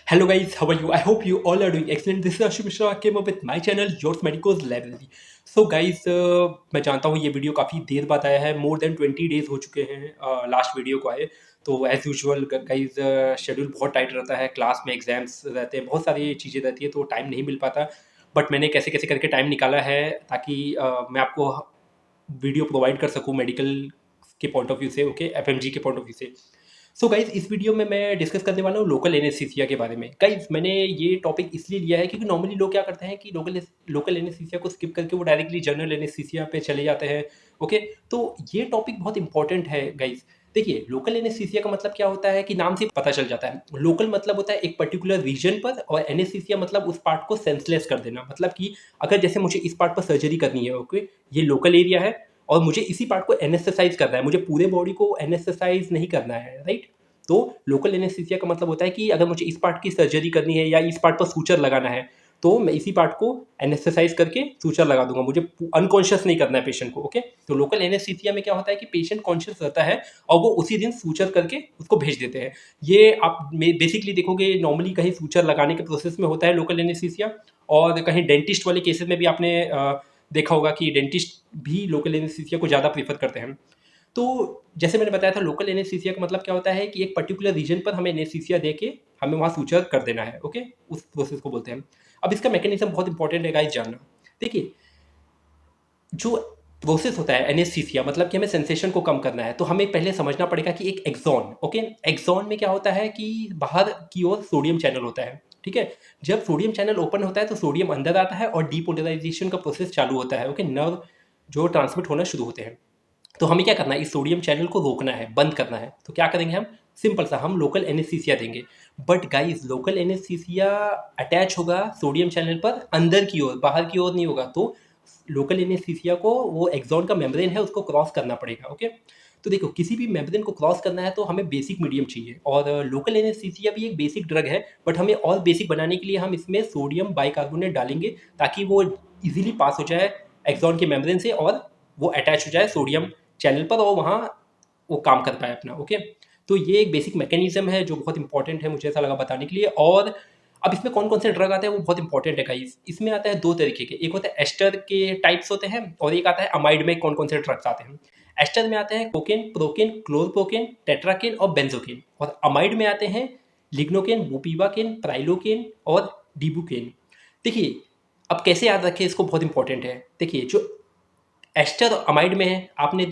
Hello guys, how are you? I hope you all are doing excellent. This is Ashish Mishra. I came up with my channel Yours Medicos Library. So guys, मैं जानता हूँ ये video काफ़ी देर बाद आया है. More than 20 days हो चुके हैं लास्ट वीडियो को आए. तो एज़ यूजुअल गाइज शेड्यूल बहुत टाइट रहता है. क्लास में एग्जाम्स रहते हैं, बहुत सारी चीज़ें रहती है, तो टाइम नहीं मिल पाता. बट मैंने कैसे कैसे करके टाइम निकाला है ताकि मैं आपको वीडियो प्रोवाइड कर सकूँ मेडिकल के पॉइंट ऑफ व्यू से, ओके, एफएमजी के पॉइंट ऑफ व्यू से. सो गाइज इस वीडियो में मैं डिस्कस करने वाला हूँ लोकल एनेस्थीसिया के बारे में. गाइज मैंने ये टॉपिक इसलिए लिया है क्योंकि नॉर्मली लोग क्या करते हैं कि लोकल एनेस्थीसिया को स्किप करके वो डायरेक्टली जनरल एनेस्थीसिया पे चले जाते हैं. ओके, तो ये टॉपिक बहुत इंपॉर्टेंट है गाइज. देखिए, लोकल एनेस्थीसिया का मतलब क्या होता है कि नाम से पता चल जाता है. लोकल मतलब होता है एक पर्टिकुलर रीजन पर, और एनेस्थीसिया मतलब उस पार्ट को सेंसलेस कर देना. मतलब कि अगर जैसे मुझे इस पार्ट पर सर्जरी करनी है, ओके, ये लोकल एरिया है और मुझे इसी पार्ट को एनेस्थेसाइज करना है, मुझे पूरे बॉडी को एनेस्थेसाइज नहीं करना है, राइट. तो लोकल एनेस्थीसिया का मतलब होता है कि अगर मुझे इस पार्ट की सर्जरी करनी है या इस पार्ट पर सूचर लगाना है, तो मैं इसी पार्ट को एनेस्थेसाइज करके सूचर लगा दूंगा. मुझे अनकॉन्शियस नहीं करना है पेशेंट को. ओके, तो लोकल एनेस्थीसिया में क्या होता है कि पेशेंट कॉन्शियस रहता है और वो उसी दिन सूचर करके उसको भेज देते हैं. ये आप बेसिकली देखोगे नॉर्मली कहीं सूचर लगाने के प्रोसेस में होता है लोकल एनेस्थीसिया, और कहीं डेंटिस्ट वाले केसेस में भी आपने देखा होगा कि डेंटिस्ट भी लोकल एनेस्थीसिया को ज़्यादा प्रीफर करते हैं. तो जैसे मैंने बताया था, लोकल एनेस्थीसिया का मतलब क्या होता है कि एक पर्टिकुलर रीजन पर हमें एनेस्थीसिया दे के हमें वहाँ सूचर कर देना है. ओके, उस प्रोसेस को बोलते हैं. अब इसका मैकेनिज्म बहुत इंपॉर्टेंट है गाइस जानना. देखिए, जो प्रोसेस होता है एनेस्थीसिया मतलब कि हमें सेंसेशन को कम करना है, तो हमें पहले समझना पड़ेगा कि एक एक्सॉन, ओके, एक्सॉन में क्या होता है कि बाहर की ओर सोडियम चैनल होता है. ठीक है, जब सोडियम चैनल ओपन होता है तो सोडियम अंदर आता है और डीपोलराइजेशन का प्रोसेस चालू होता है. ओके, नर्व जो ट्रांसमिट होना शुरू होते हैं. तो हमें क्या करना है, इस सोडियम चैनल को रोकना है, बंद करना है. तो क्या करेंगे हम? सिंपल सा, हम लोकल एनेस्थीसिया देंगे. But guys, local anaesthesia attach होगा सोडियम चैनल पर अंदर की ओर, बाहर की ओर नहीं होगा. तो लोकल एनेस्थीसिया को वो एक्सॉन का मेम्ब्रेन है उसको क्रॉस करना पड़ेगा. ओके, तो देखो, किसी भी मेम्ब्रेन को क्रॉस करना है तो हमें बेसिक मीडियम चाहिए, और लोकल एनेस्थीसिया भी एक बेसिक ड्रग है. बट हमें और बेसिक बनाने के लिए हम इसमें सोडियम बाइकार्बोनेट डालेंगे ताकि वो इजीली पास हो जाए एक्सॉन के मेम्ब्रेन से और वो अटैच हो जाए सोडियम चैनल पर और वहाँ वो काम कर पाए अपना. ओके, तो ये एक बेसिक मैकेनिज्म है जो बहुत इंपॉर्टेंट है, मुझे ऐसा लगा बताने के लिए. और अब इसमें कौन कौन से ड्रग आते हैं वो बहुत इंपॉर्टेंट है गाइस. इसमें आता है दो तरीके के, एक होता है एस्टर के टाइप्स होते हैं, और एक आता है अमाइड में कौन कौन से ड्रग्स आते हैं. एस्टर में आते हैं कोकेन, प्रोकेन, क्लोरप्रोकेन, टेट्राकेन और बेंजोकेन. और अमाइड में आते हैं लिग्नोकेन, बुपीवाकेन, प्राइलोकेन और डिबुकेन. देखिए, अब कैसे याद रखें इसको, बहुत इंपॉर्टेंट है. देखिए, जो एस्टर अमाइड में है, आपने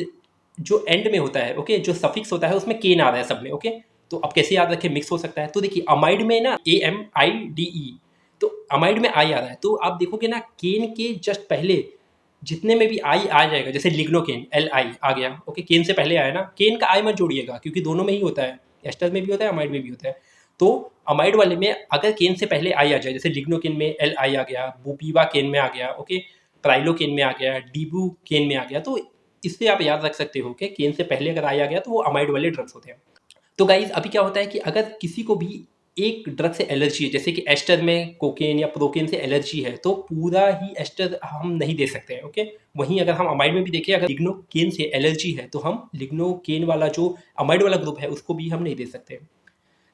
जो एंड में होता है, ओके, जो सफिक्स होता है उसमें केन आ रहा है सब में. ओके, तो अब कैसे याद रखें, मिक्स हो सकता है. तो देखिए, अमाइड में ना AMIDE, तो अमाइड में आई आ रहा है, तो आप देखोगे ना केन के जस्ट पहले जितने में भी आई आ जाएगा, जैसे लिग्नोकेन LI आ गया. ओके, केन से पहले आया ना, केन का आई मत जोड़िएगा क्योंकि दोनों में ही होता है, एस्टर में भी होता है, अमाइड में भी होता है. तो अमाइड वाले में अगर केन से पहले आई आ जाए, जैसे लिग्नोकेन में LI आ गया, बुपीवा केन में आ गया, ओके, प्राइलोकेन में आ गया, डीबू केन में आ गया, तो इससे आप याद रख सकते हो कि केन से पहले अगर आ गया तो वो अमाइड वाले ड्रग्स होते हैं. तो गाइज अभी क्या होता है कि अगर किसी को भी एक ड्रग से एलर्जी है, जैसे कि एस्टर में कोकेन या प्रोकेन से एलर्जी है, तो पूरा ही एस्टर हम नहीं दे सकते हैं. ओके, वहीं अगर हम अमाइड में भी देखें, अगर लिग्नोकेन से एलर्जी है तो हम लिग्नोकेन वाला जो अमाइड वाला ग्रुप है उसको भी हम नहीं दे सकते.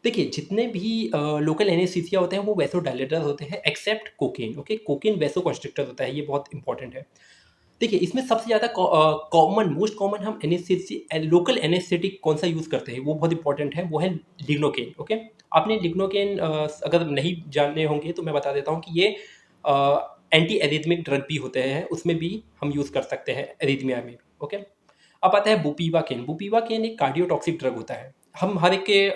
देखिए, जितने भी लोकल एनेस्थीसिया होते हैं वो वैसोडायलेटर होते हैं accept cocaine. Okay, cocaine vaso constrictor होता है, ये बहुत इंपॉर्टेंट है. देखिए, इसमें सबसे ज़्यादा कॉमन, मोस्ट कॉमन हम लोकल एनेस्थेटिक कौन सा यूज़ करते हैं वो बहुत इंपॉर्टेंट है, वो है लिग्नोकेन. ओके, आपने लिग्नोकेन अगर नहीं जाने होंगे तो मैं बता देता हूँ कि ये एंटी एरिथमिक ड्रग भी होते हैं, उसमें भी हम यूज़ कर सकते हैं एरिथमिया में. ओके, अब आता है बुपीवाकेन. बुपीवाकेन एक कार्डियोटॉक्सिक ड्रग होता है. हम हर एक के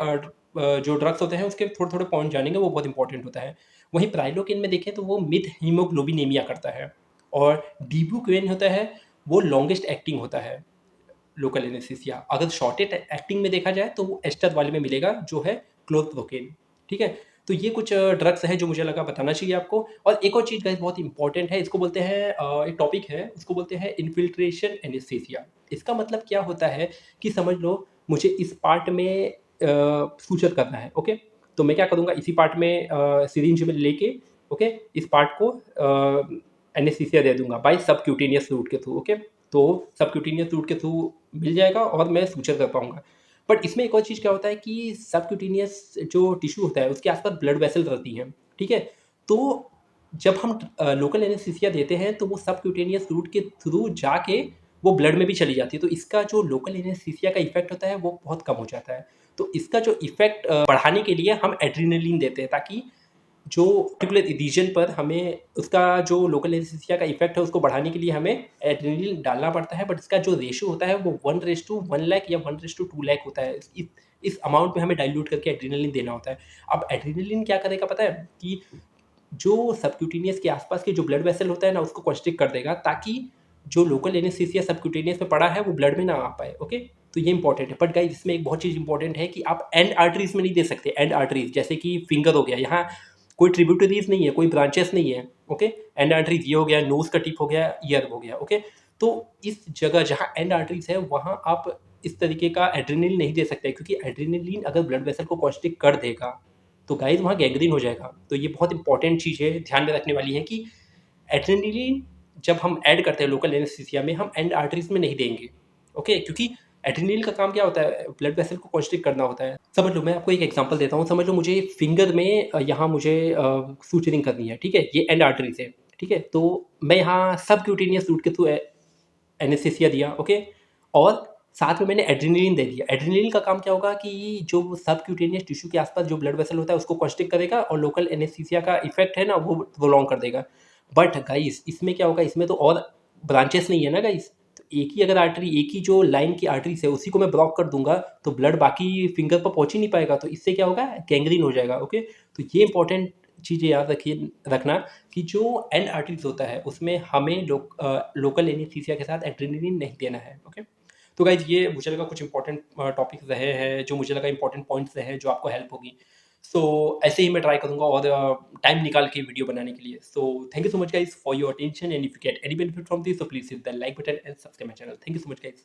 जो ड्रग्स होते हैं उसके थोड़े थोड़े पॉइंट जानेंगे, वो बहुत इंपॉर्टेंट होता है. वहीं प्राइलोकेन में देखें तो वो मिथ हीमोग्लोबिनेमिया करता है, और डीबुकेन होता है वो लॉन्गेस्ट एक्टिंग होता है लोकल एनेस्थीसिया. अगर शॉर्टेस्ट एक्टिंग में देखा जाए तो वो एस्टर वाले में मिलेगा जो है क्लोरप्रोकेन. ठीक है, तो ये कुछ ड्रग्स हैं जो मुझे लगा बताना चाहिए आपको. और एक और चीज़ गाइस बहुत इंपॉर्टेंट है, इसको बोलते हैं एक टॉपिक है, उसको बोलते हैं इन्फिल्ट्रेशन एनेस्थीसिया. इसका मतलब क्या होता है कि समझ लो मुझे इस पार्ट में सूचर करना है. ओके, तो मैं क्या करूँगा, इसी पार्ट में सिरिंज में लेके, ओके, इस पार्ट को एनेस्थीसिया दे दूंगा बाय सबक्यूटेनियस रूट के थ्रू. ओके, तो सबक्यूटेनियस रूट के थ्रू मिल जाएगा और मैं सूचर कर पाऊंगा. बट इसमें एक और चीज़ क्या होता है कि सबक्यूटेनियस जो टिश्यू होता है उसके आसपास ब्लड वेसल रहती हैं, ठीक है? तो जब हम लोकल एनेस्थीसिया देते हैं तो वो सबक्यूटेनियस रूट के थ्रू जाके वो ब्लड में भी चली जाती है, तो इसका जो लोकल एनेस्थीसिया का इफेक्ट होता है वो बहुत कम हो जाता है। तो इसका जो इफेक्ट बढ़ाने के लिए हम एड्रेनालिन देते हैं, ताकि जो पर्टिकुलर रीजन पर हमें उसका जो लोकल एनेस्थीसिया का इफेक्ट है उसको बढ़ाने के लिए हमें एड्रेनालिन डालना पड़ता है, बट इसका जो रेशियो होता है वो 1:1 लाख या 1:2 लाख होता है। इस अमाउंट में हमें डाइल्यूट करके एड्रेनालिन देना होता है। अब एड्रेनालिन क्या करेगा पता है कि जो सबक्यूटेनियस के आसपास के जो ब्लड वेसल होता है ना उसको कॉन्स्ट्रिक्ट कर देगा, ताकि जो लोकल एनेस्थीसिया सबक्यूटेनियस में पड़ा है वो ब्लड में ना आ पाए। ओके, तो ये इंपॉर्टेंट है। बट गाइस इसमें एक बहुत चीज़ इंपॉर्टेंट है कि आप एंड आर्टरीज में नहीं दे सकते। एंड आर्टरीज जैसे कि फिंगर हो गया, यहाँ कोई ट्रिब्यूटरीज नहीं है, कोई ब्रांचेस नहीं है। ओके, एंड आर्टरीज ये हो गया, नोज का टिप हो गया, ईयर हो गया। ओके, तो इस जगह जहाँ एंड आर्टरीज है वहाँ आप इस तरीके का एड्रेनलिन नहीं दे सकते, क्योंकि एड्रेनलिन अगर ब्लड वेसल को कॉन्स्ट्रिक्ट कर देगा तो गाइस वहाँ गैंग्रीन हो जाएगा। तो ये बहुत इंपॉर्टेंट चीज़ है, ध्यान में रखने वाली है कि एड्रेनलिन जब हम ऐड करते हैं लोकल एनेस्थीसिया में, हम एंड आर्टरीज में नहीं देंगे। ओके, क्योंकि एड्रेनलिन का काम क्या होता है, ब्लड वेसल को कॉन्स्ट्रिक्ट करना होता है। समझ लो, मैं आपको एक एग्जांपल देता हूँ। समझ लो मुझे फिंगर में यहाँ मुझे सूचरिंग करनी है, ठीक है? ये एंड आर्टरीज है, ठीक है? तो मैं यहाँ सबक्यूटेनियस रूट के थ्रू एनेस्थीसिया दिया। ओके, और साथ में मैंने एड्रेनलिन दे दिया। एड्रेनलिन का काम क्या होगा कि जो सबक्यूटेनियस टिश्यू के आसपास जो ब्लड वेसल होता है उसको कॉन्स्ट्रिक्ट करेगा और लोकल एनेस्थीसिया का इफेक्ट है ना वो प्रोलॉन्ग कर देगा। बट गाइस इसमें क्या होगा, इसमें तो और ब्रांचेस नहीं है ना गाइस। तो एक ही अगर आर्टरी, एक ही जो लाइन की आर्टरीज है उसी को मैं ब्लॉक कर दूंगा तो ब्लड बाकी फिंगर पर पहुंच ही नहीं पाएगा, तो इससे क्या होगा, गैंग्रीन हो जाएगा। ओके, तो ये इंपॉर्टेंट चीज़ें याद रखिए, रखना कि जो एंड आर्टरीज होता है उसमें हमें लोकल एनेस्थीसिया के साथ एड्रेनलिन नहीं देना है। ओके, तो गाइज ये मुझे लगा कुछ इंपॉर्टेंट टॉपिक्स रहे हैं, जो मुझे लगा इंपॉर्टेंट पॉइंट्स रहे हैं जो आपको हेल्प होगी। सो ऐसे ही मैं ट्राई करूंगा और टाइम निकाल के वीडियो बनाने के लिए। So thank you so much guys for your attention, and if you get any benefit from this so please hit the like button and subscribe my channel. Thank you so much guys.